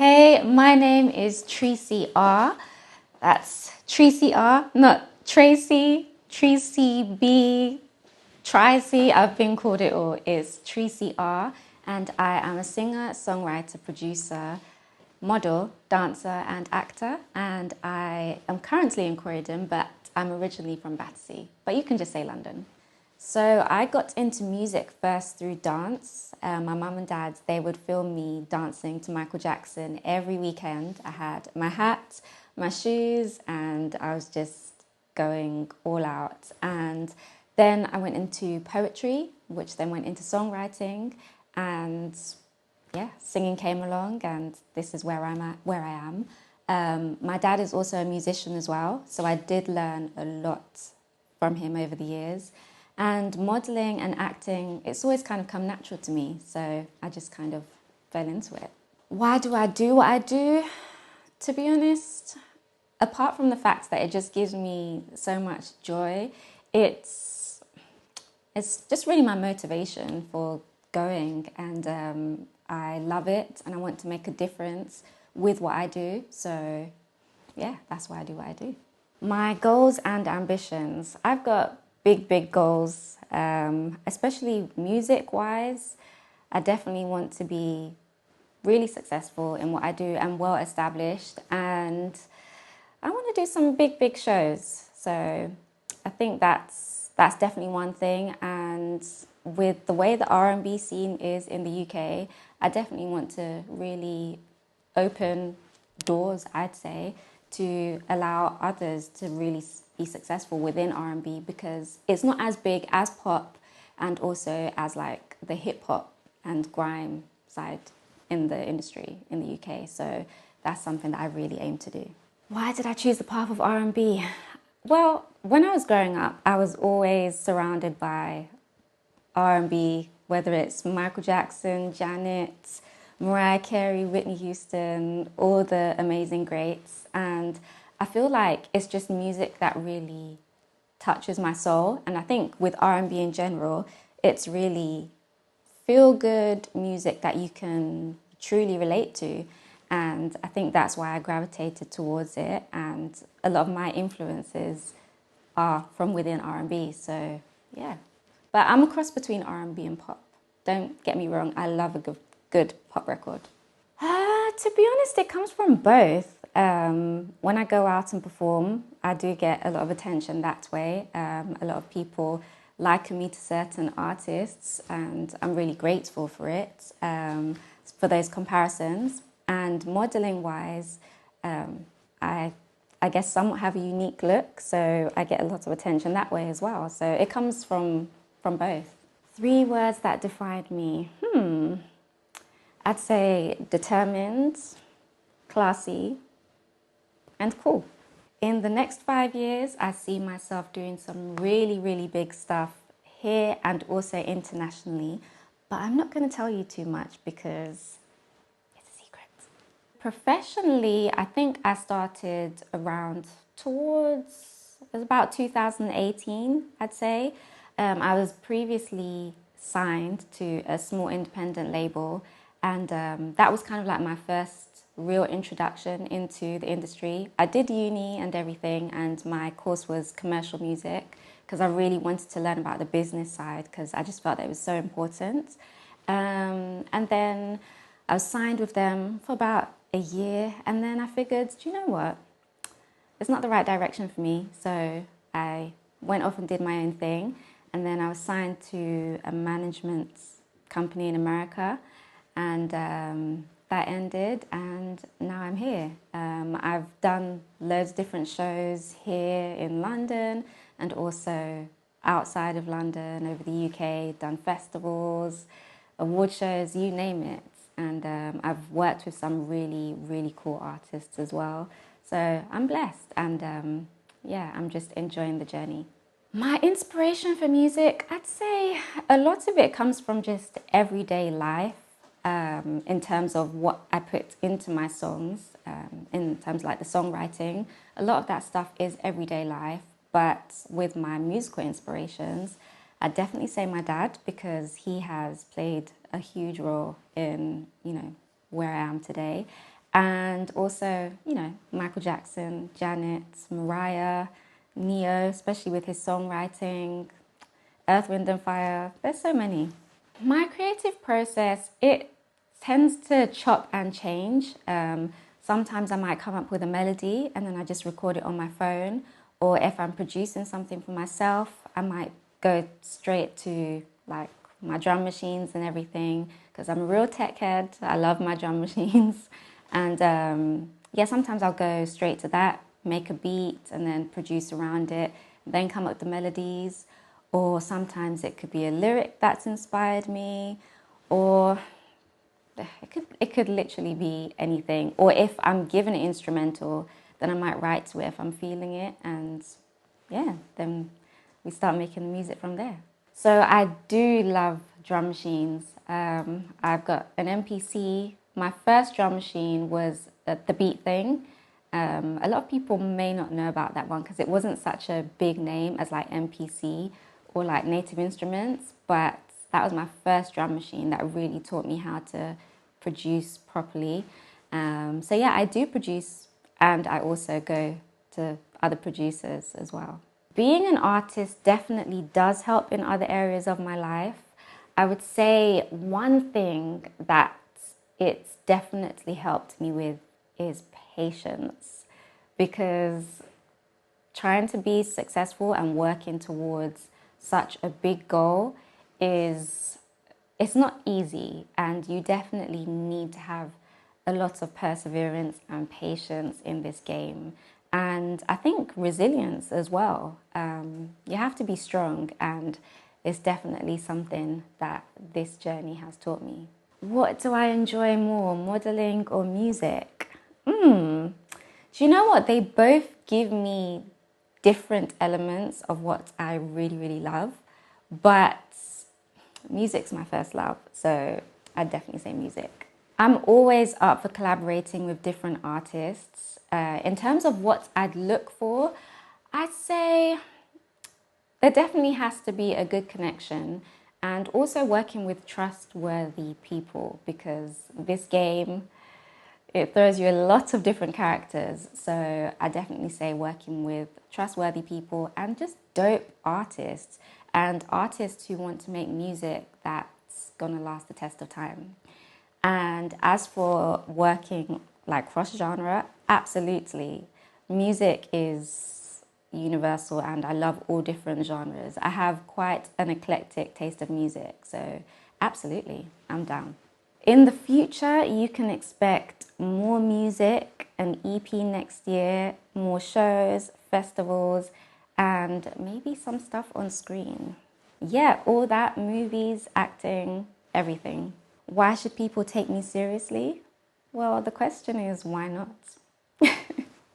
Hey, my name is Tricey.R. That's Tricey.R, not Tracy, Tricey B, Tricey. I've been called it all. It's Tricey.R, and I am a singer, songwriter, producer, model, dancer, and actor. And I am currently in Croydon, but I'm originally from Battersea. But you can just say London. So I got into music first through dance. My mum and dad, they would film me dancing to Michael Jackson every weekend. I had my hat, my shoes, and I was just going all out. And then I went into poetry, which then went into songwriting, and yeah, singing came along, and this is where I am. My dad is also a musician as well, so I did learn a lot from him over the years. And modelling and acting, it's always kind of come natural to me, so I just kind of fell into it. Why do I do what I do? To be honest, apart from the fact that it just gives me so much joy, it's just really my motivation for going, and I love it and I want to make a difference with what I do. So yeah, that's why I do what I do. My goals and ambitions. I've got big goals, especially music-wise. I definitely want to be really successful in what I do and well established, and I want to do some big shows. So I think that's definitely one thing. And with the way the R&B scene is in the UK, I definitely want to really open doors, I'd say, to allow others to really be successful within R&B, because it's not as big as pop and also as like the hip hop and grime side in the industry in the UK. So that's something that I really aim to do. Why did I choose the path of R&B? Well, when I was growing up, I was always surrounded by R&B, whether it's Michael Jackson, Janet, Mariah Carey, Whitney Houston, all the amazing greats. And I feel like it's just music that really touches my soul. And I think with R&B in general, it's really feel-good music that you can truly relate to. And I think that's why I gravitated towards it. And a lot of my influences are from within R&B. So yeah, but I'm a cross between R&B and pop. Don't get me wrong, I love a good pop record. To be honest, it comes from both. When I go out and perform, I do get a lot of attention that way. A lot of people liken me to certain artists, and I'm really grateful for it, for those comparisons. And modelling wise, I guess somewhat have a unique look, so I get a lot of attention that way as well. So it comes from both. 3 words that defined me. I'd say determined, classy, and cool. In the next 5 years, I see myself doing some really big stuff here and also internationally, but I'm not going to tell you too much because it's a secret. Professionally, I think I started around it was about 2018, I'd say. I was previously signed to a small independent label, and that was kind of like my first real introduction into the industry. I did uni and everything, and my course was commercial music because I really wanted to learn about the business side because I just felt that it was so important. And then I was signed with them for about a year, and then I figured, do you know what? It's not the right direction for me, so I went off and did my own thing, and then I was signed to a management company in America, and that ended, and now I'm here. I've done loads of different shows here in London and also outside of London, over the UK, done festivals, award shows, you name it. And I've worked with some really cool artists as well. So I'm blessed, and yeah, I'm just enjoying the journey. My inspiration for music, I'd say a lot of it comes from just everyday life. In terms of what I put into my songs, in terms of like the songwriting, a lot of that stuff is everyday life. But with my musical inspirations, I'd definitely say my dad, because he has played a huge role in, where I am today. And also, Michael Jackson, Janet, Mariah, Neo, especially with his songwriting, Earth, Wind and Fire. There's so many. My creative process, it tends to chop and change. Sometimes I might come up with a melody and then I just record it on my phone. Or if I'm producing something for myself, I might go straight to like my drum machines and everything, because I'm a real tech head. I love my drum machines. And sometimes I'll go straight to that, make a beat and then produce around it, then come up with the melodies. Or sometimes it could be a lyric that's inspired me, or it could literally be anything. Or if I'm given an instrumental, then I might write to it if I'm feeling it, and then we start making the music from there. So I do love drum machines. I've got an MPC. My first drum machine was the Beat Thing. A lot of people may not know about that one because it wasn't such a big name as like MPC or like Native Instruments, but that was my first drum machine that really taught me how to produce properly. I do produce, and I also go to other producers as well. Being an artist definitely does help in other areas of my life. I would say one thing that it's definitely helped me with is patience, because trying to be successful and working towards such a big goal it's not easy, and you definitely need to have a lot of perseverance and patience in this game. And I think resilience as well. You have to be strong, and it's definitely something that this journey has taught me. What do I enjoy more, modeling or music? Do you know what? They both give me different elements of what I really, really love, but music's my first love, so I'd definitely say music. I'm always up for collaborating with different artists. In terms of what I'd look for, I'd say there definitely has to be a good connection, and also working with trustworthy people, because this game, it throws you a lot of different characters. So I definitely say working with trustworthy people and just dope artists, and artists who want to make music that's gonna last the test of time. And as for working like cross-genre, absolutely. Music is universal and I love all different genres. I have quite an eclectic taste of music, so absolutely, I'm down. In the future, you can expect more music, an EP next year, more shows, festivals, and maybe some stuff on screen. Yeah, all that, movies, acting, everything. Why should people take me seriously? Well, the question is, why not?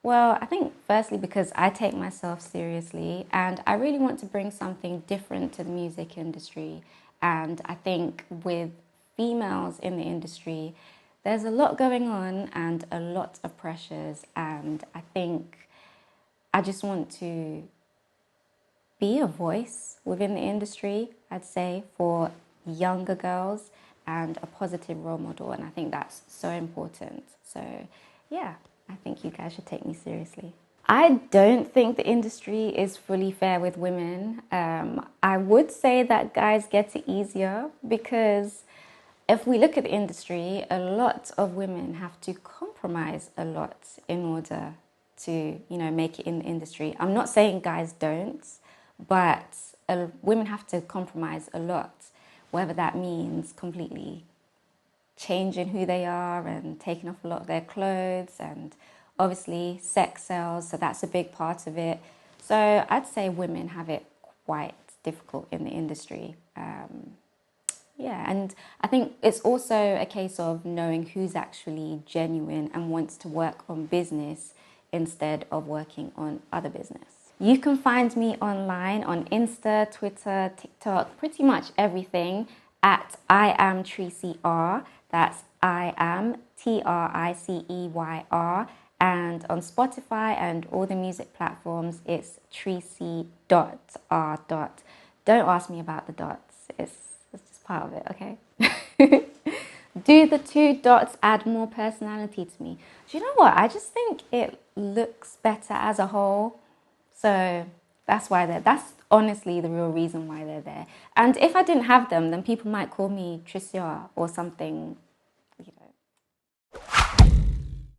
Well, I think firstly because I take myself seriously and I really want to bring something different to the music industry. And I think with females in the industry, there's a lot going on and a lot of pressures. And I think I just want to be a voice within the industry, I'd say, for younger girls and a positive role model. And I think that's so important. So yeah, I think you guys should take me seriously. I don't think the industry is fully fair with women. I would say that guys get it easier because if we look at the industry, a lot of women have to compromise a lot in order to, make it in the industry. I'm not saying guys don't, but women have to compromise a lot, whether that means completely changing who they are and taking off a lot of their clothes, and obviously sex sells, so that's a big part of it. So I'd say women have it quite difficult in the industry. And I think it's also a case of knowing who's actually genuine and wants to work on business instead of working on other business. You can find me online on Insta, Twitter, TikTok, pretty much everything at I am Tricey.R. That's I am Triceyr. And on Spotify and all the music platforms, it's Tricey.R. Don't ask me about the dots. It's just part of it, okay? Do the two dots add more personality to me? Do you know what? I just think it looks better as a whole. So that's why that's honestly the real reason why they're there. And if I didn't have them, then people might call me Tricey.R or something